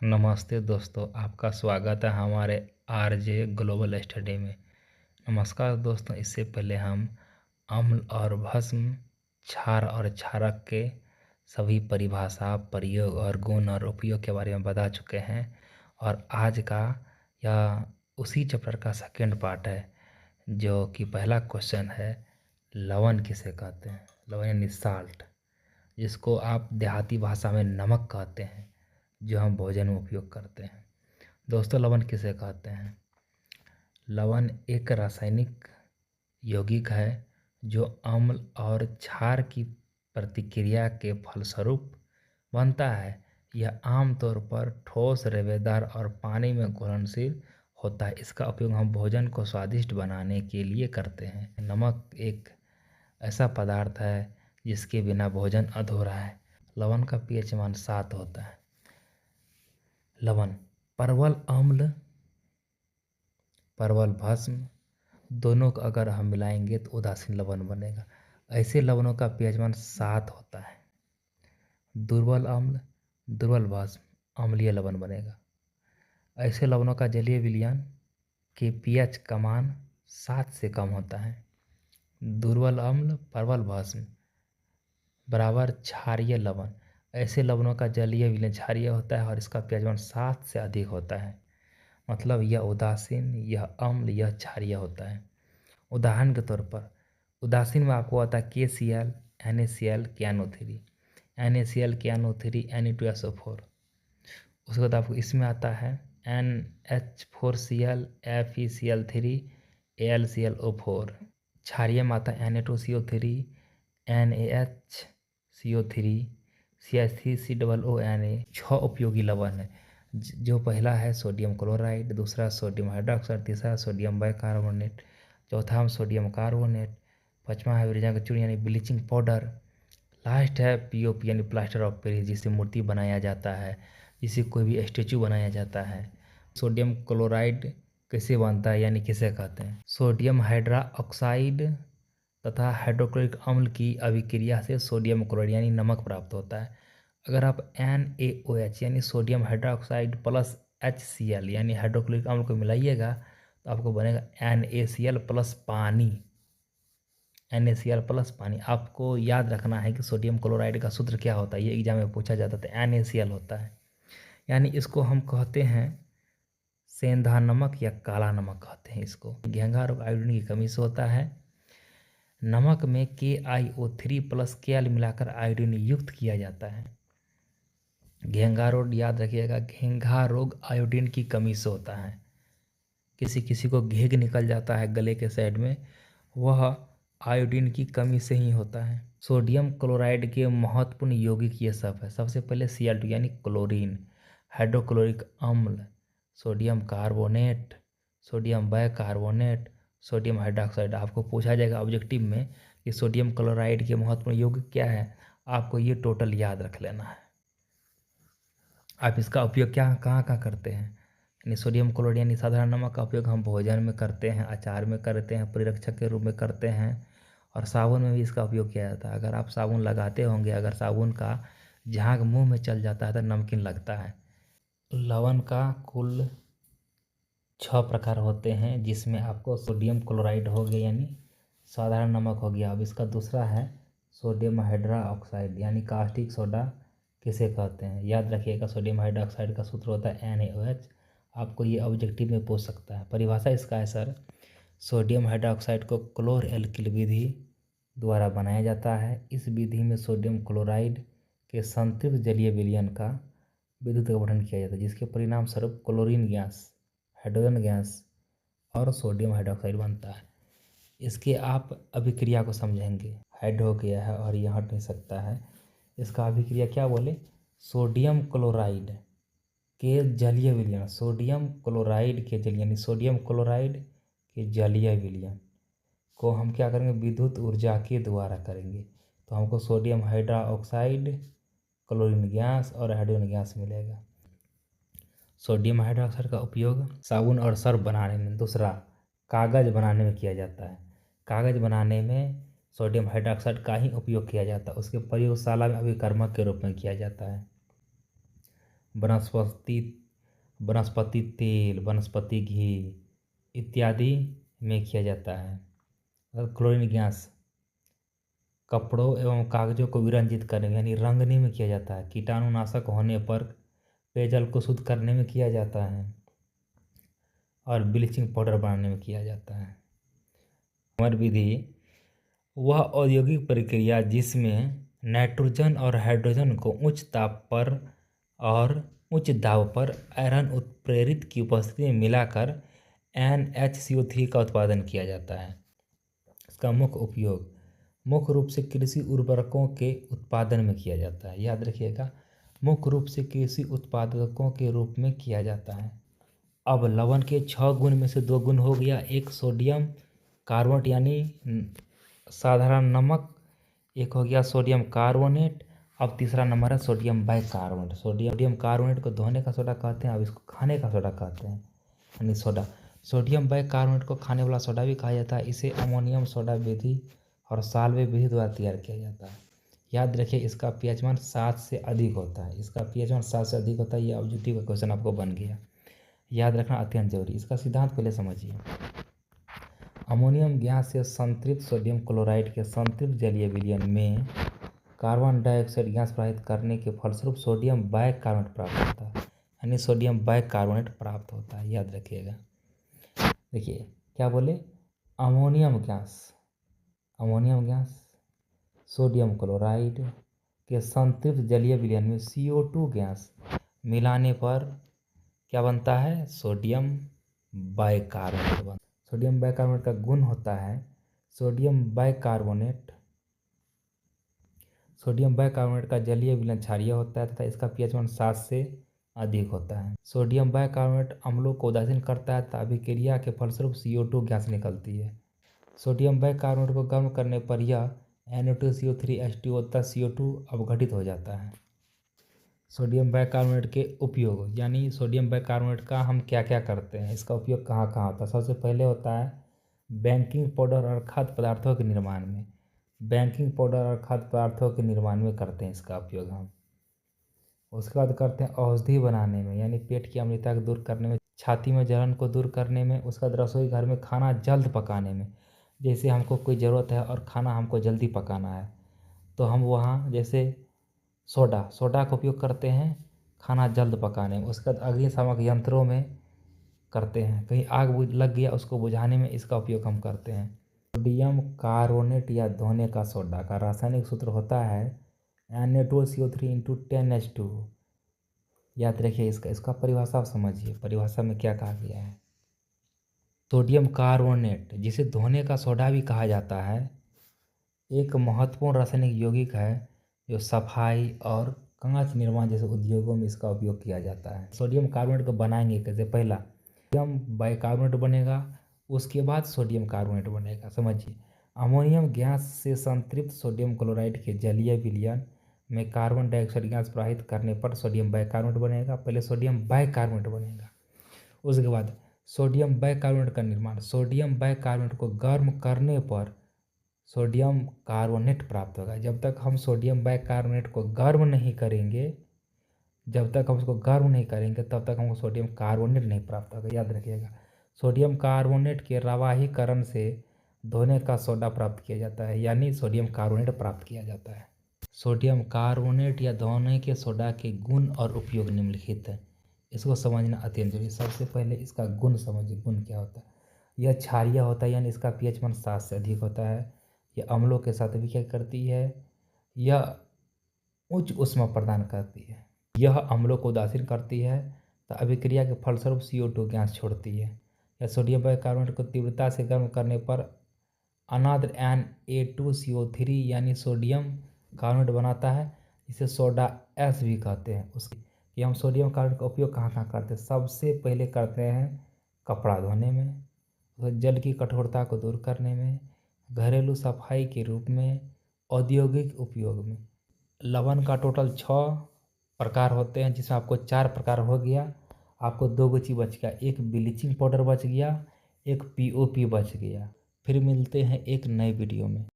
नमस्ते दोस्तों, आपका स्वागत है हमारे आरजे ग्लोबल स्टडी में। नमस्कार दोस्तों, इससे पहले हम अम्ल और भस्म, क्षार और क्षारक के सभी परिभाषा, प्रयोग और गुण और उपयोग के बारे में बता चुके हैं। और आज का यह उसी चैप्टर का सेकंड पार्ट है, जो कि पहला क्वेश्चन है, लवण किसे कहते हैं। लवण यानी साल्ट, जिसको आप देहाती भाषा में नमक कहते हैं, जो हम भोजन में उपयोग करते हैं। दोस्तों, लवण किसे कहते हैं? लवण एक रासायनिक यौगिक है जो अम्ल और क्षार की प्रतिक्रिया के फलस्वरूप बनता है। यह आमतौर पर ठोस, रेवेदार और पानी में घुलनशील होता है। इसका उपयोग हम भोजन को स्वादिष्ट बनाने के लिए करते हैं। नमक एक ऐसा पदार्थ है जिसके बिना भोजन अधूरा है। लवण का पीएच मान 7 होता है। लवण परवल अम्ल, परवल भस्म, दोनों को अगर हम मिलाएंगे तो उदासीन लवण बनेगा। ऐसे लवणों का पीएच मान 7 होता है। दुर्बल अम्ल, दुर्बल भस्म, अम्लीय लवण बनेगा। ऐसे लवणों का जलीय विलयन के पीएच का मान 7 से कम होता है। दुर्बल अम्ल, परवल भस्म बराबर क्षारीय लवण। ऐसे लवणों का जलीय विलयन क्षारीय होता है और इसका पीएच मान 7 से अधिक होता है। मतलब यह उदासीन, यह अम्ल, यह क्षारीय होता है। उदाहरण के तौर पर उदासीन में आपको आता है KCl, NaCl, KNO3, NaCl, KNO3, Na2SO4। उसके बाद आपको इसमें आता है NH4Cl, FeCl3, AlClO4। क्षारीय में आता है Na2CO3, NaHCO3, CH3COONA। 6 उपयोगी लवण है, जो पहला है सोडियम क्लोराइड, दूसरा सोडियम हाइड्रोक्साइड, तीसरा सोडियम बाइकार्बोनेट, चौथा हम सोडियम कार्बोनेट, पाँचवा है विरजा का चूर्ण यानी ब्लीचिंग पाउडर, लास्ट है POP यानी प्लास्टर ऑफ पेरिस, जिससे मूर्ति बनाया जाता है, जिससे कोई भी स्टेचू बनाया जाता है। सोडियम क्लोराइड कैसे बनता है यानी किसे कहते हैं? सोडियम हाइड्रोक्साइड तथा हाइड्रोक्लोरिक अम्ल की अभिक्रिया से सोडियम क्लोराइड यानी नमक प्राप्त होता है। अगर आप NaOH यानी सोडियम हाइड्रोक्साइड प्लस HCl यानी हाइड्रोक्लोरिक अम्ल को मिलाइएगा तो आपको बनेगा NaCl प्लस पानी। NaCl प्लस पानी। आपको याद रखना है कि सोडियम क्लोराइड का सूत्र क्या होता है, ये एग्जाम में पूछा जाता है। NaCl होता है, यानी इसको हम कहते हैं सेंधा नमक या काला नमक कहते हैं इसको। घेंघा रोग आयोडीन की कमी से होता है। नमक में KiO3 प्लस Kl मिलाकर आयोडीन युक्त किया जाता है। घेंघा रोग याद रखिएगा, घेंघा रोग आयोडीन की कमी से होता है। किसी किसी को घेग निकल जाता है गले के साइड में, वह आयोडीन की कमी से ही होता है। सोडियम क्लोराइड के महत्वपूर्ण यौगिक ये सब है। सबसे पहले Cl2 यानी क्लोरीन, हाइड्रोक्लोरिक अम्ल, sodium carbonate, sodium bicarbonate, sodium hydroxide. आपको पूछा जाएगा ऑब्जेक्टिव में कि सोडियम क्लोराइड के महत्वपूर्ण यौगिक क्या है, आपको ये टोटल याद रख लेना है। आप इसका उपयोग क्या कहाँ कहाँ करते हैं? यानी सोडियम क्लोराइड यानी साधारण नमक का उपयोग हम भोजन में करते हैं, अचार में करते हैं, परिरक्षक के रूप में करते हैं, और साबुन में भी इसका उपयोग किया जाता है। अगर आप साबुन लगाते होंगे, अगर साबुन का झाग मुंह में चल जाता है तो नमकीन लगता है। लवण का कुल 6 प्रकार होते हैं, जिसमें आपको सोडियम क्लोराइड हो गया यानी साधारण नमक हो गया। अब इसका दूसरा है सोडियम हाइड्रोक्साइड यानी कास्टिक सोडा किसे कहते हैं? याद रखिएगा, सोडियम हाइड्रोक्साइड का सूत्र होता है NaOH। आपको ये ऑब्जेक्टिव में पूछ सकता है। परिभाषा इसका है सर, सोडियम हाइड्रोक्साइड को क्लोर एल्किल विधि द्वारा बनाया जाता है। इस विधि में सोडियम क्लोराइड के संतृप्त जलीय विलयन का विद्युत गठन किया जाता है, जिसके परिणाम स्वरूप क्लोरीन गैस, हाइड्रोजन गैस और सोडियम हाइड्रोक्साइड बनता है। इसके आप अभिक्रिया को समझेंगे। हाइड हो गया है और यह हट नहीं सकता है। इसका अभिक्रिया क्या बोले? सोडियम क्लोराइड के जलीय विलयन, सोडियम क्लोराइड के जलीय यानी सोडियम क्लोराइड के जलीय विलयन को हम क्या करेंगे? विद्युत ऊर्जा के द्वारा करेंगे। तो हमको सोडियम हाइड्रोक्साइड, क्लोरीन गैस और हाइड्रोजन गैस मिलेगा। सोडियम हाइड्रोक्साइड का उपयोग साबुन और सर्फ बनाने में, दूसरा कागज़ बनाने में किया जाता है। कागज़ बनाने में सोडियम हाइड्रोक्साइड का ही उपयोग किया जाता है। उसके प्रयोगशाला में अभिकर्मक के रूप में किया जाता है। वनस्पति वनस्पति तेल, वनस्पति घी इत्यादि में किया जाता है। और क्लोरीन गैस कपड़ों एवं कागजों को विरंजित करने में यानी रंगने में किया जाता है। कीटाणुनाशक होने पर पेयजल को शुद्ध करने में किया जाता है और ब्लीचिंग पाउडर बनाने में किया जाता है। अमर विधि वह औद्योगिक प्रक्रिया जिसमें नाइट्रोजन और हाइड्रोजन को उच्च ताप पर और उच्च दाब पर आयरन उत्प्रेरित की उपस्थिति में मिलाकर NHCO3 का उत्पादन किया जाता है। इसका मुख्य उपयोग मुख्य रूप से कृषि उर्वरकों के उत्पादन में किया जाता है। याद रखिएगा, मुख्य रूप से कृषि उत्पादकों के रूप में किया जाता है। अब लवण के 6 गुण में से 2 गुण हो गया। एक सोडियम कार्बोनेट यानी साधारण नमक, एक हो गया सोडियम कार्बोनेट। अब तीसरा नंबर है सोडियम बाइकार्बोनेट। सोडियम कार्बोनेट को धोने का सोडा कहते हैं, अब इसको खाने का सोडा कहते हैं यानी सोडा। सोडियम बाइकार्बोनेट को खाने वाला सोडा भी कहा जाता है। इसे अमोनियम सोडा विधि और साल्वे विधि द्वारा तैयार किया जाता है। याद रखिए, इसका pH मान 7 से अधिक होता है। इसका pH मान 7 से अधिक होता है। ये ऑब्जेक्टिव का क्वेश्चन आपको बन गया, याद रखना अत्यंत जरूरी। इसका सिद्धांत पहले समझिए। अमोनियम गैस से संतृप्त सोडियम क्लोराइड के संतृप्त जलीय विलयन में कार्बन डाइऑक्साइड गैस प्रवाहित करने के फलस्वरूप सोडियम बाइकार्बोनेट प्राप्त होता है यानी सोडियम बाइकार्बोनेट प्राप्त होता है। याद रखिएगा। देखिए क्या बोले, अमोनियम गैस सोडियम क्लोराइड के संतृप्त जलीय विलयन में CO2 गैस मिलाने पर क्या बनता है, सोडियम बाइकार्बोनेट। सोडियम बाइकार्बोनेट का गुण होता है सोडियम बाइकार्बोनेट का जलीय विलयन क्षारीय होता है तथा इसका pH मान 7 से अधिक होता है। सोडियम बाइकार्बोनेट अम्लों को उदासीन करता है तथा अभिक्रिया के फलस्वरूप CO2 गैस निकलती है। सोडियम बाइकार्बोनेट को गर्म करने पर यह Na2CO3H2O तथा CO2 अवघटित हो जाता है। सोडियम बाइकार्बोनेट के उपयोग यानी सोडियम बाइकार्बोनेट का हम क्या क्या करते हैं, इसका उपयोग कहाँ कहाँ होता है। सबसे पहले होता है बेकिंग पाउडर और खाद्य पदार्थों के निर्माण में। बेकिंग पाउडर और खाद्य पदार्थों के निर्माण में करते हैं इसका उपयोग हम। उसके बाद करते हैं औषधि बनाने में यानी पेट की अम्लता को दूर करने में, छाती में जलन को दूर करने में। उसके बाद रसोई घर में खाना जल्द पकाने में, जैसे हमको कोई ज़रूरत है और खाना हमको जल्दी पकाना है तो हम वहाँ जैसे सोडा का उपयोग करते हैं खाना जल्द पकाने में। उसके बाद अग्निशामक यंत्रों में करते हैं, कहीं आग लग गया उसको बुझाने में इसका उपयोग हम करते हैं। सोडियम कार्बोनेट या धोने का सोडा का रासायनिक सूत्र होता है Na2CO3 × 10H2। याद रखिए इसका परिभाषा आप समझिए, परिभाषा में क्या कहा गया है। सोडियम कार्बोनेट जिसे धोने का सोडा भी कहा जाता है, एक महत्वपूर्ण रासायनिक यौगिक है जो सफाई और कांच निर्माण जैसे उद्योगों में इसका उपयोग किया जाता है। सोडियम कार्बोनेट को बनाएंगे कैसे, पहला सोडियम बाइकार्बोनेट बनेगा, उसके बाद सोडियम कार्बोनेट बनेगा। समझिए, अमोनियम गैस से संतृप्त सोडियम क्लोराइड के जलीय विलयन में कार्बन डाइऑक्साइड गैस प्रवाहित करने पर सोडियम बाइकार्बोनेट बनेगा। पहले सोडियम बाइकार्बोनेट बनेगा, उसके बाद सोडियम बाइकार्बोनेट का निर्माण। सोडियम बाइकार्बोनेट को गर्म करने पर सोडियम कार्बोनेट प्राप्त होगा। जब तक हम सोडियम बाइकार्बोनेट को गर्म नहीं करेंगे तब तक हमको सोडियम कार्बोनेट नहीं प्राप्त होगा। याद रखिएगा, सोडियम कार्बोनेट के रवाहीकरण से धोने का सोडा प्राप्त किया जाता है यानी सोडियम कार्बोनेट प्राप्त किया जाता है। सोडियम कार्बोनेट या धोने के सोडा के गुण और उपयोग निम्नलिखित है, इसको समझना अत्यंत जरूरी। सबसे पहले इसका गुण समझिए, गुण क्या होता है। यह क्षारीय होता है यानी इसका pH मान 7 से अधिक होता है। यह अम्लों के साथ भी क्या करती है, यह उच्च ऊष्मा प्रदान करती है। यह अम्लों को उदासीन करती है तो अभिक्रिया के फलस्वरूप CO2 गैस छोड़ती है। यह सोडियम बाइकार्बोनेट को तीव्रता से गर्म करने पर अनाद्र Na2CO3 यानी सोडियम कार्बोनेट बनाता है, इसे सोडा एस भी कहते हैं। उसके कि हम सोडियम कार्बोनेट का उपयोग कहाँ कहाँ करते हैं। सबसे पहले करते हैं कपड़ा धोने में, जल की कठोरता को दूर करने में, घरेलू सफाई के रूप में, औद्योगिक उपयोग में। लवण का टोटल 6 प्रकार होते हैं जिसमें आपको 4 प्रकार हो गया, आपको 2 चीज़ बच गया, एक ब्लीचिंग पाउडर बच गया, एक POP बच गया। फिर मिलते हैं एक नए वीडियो में।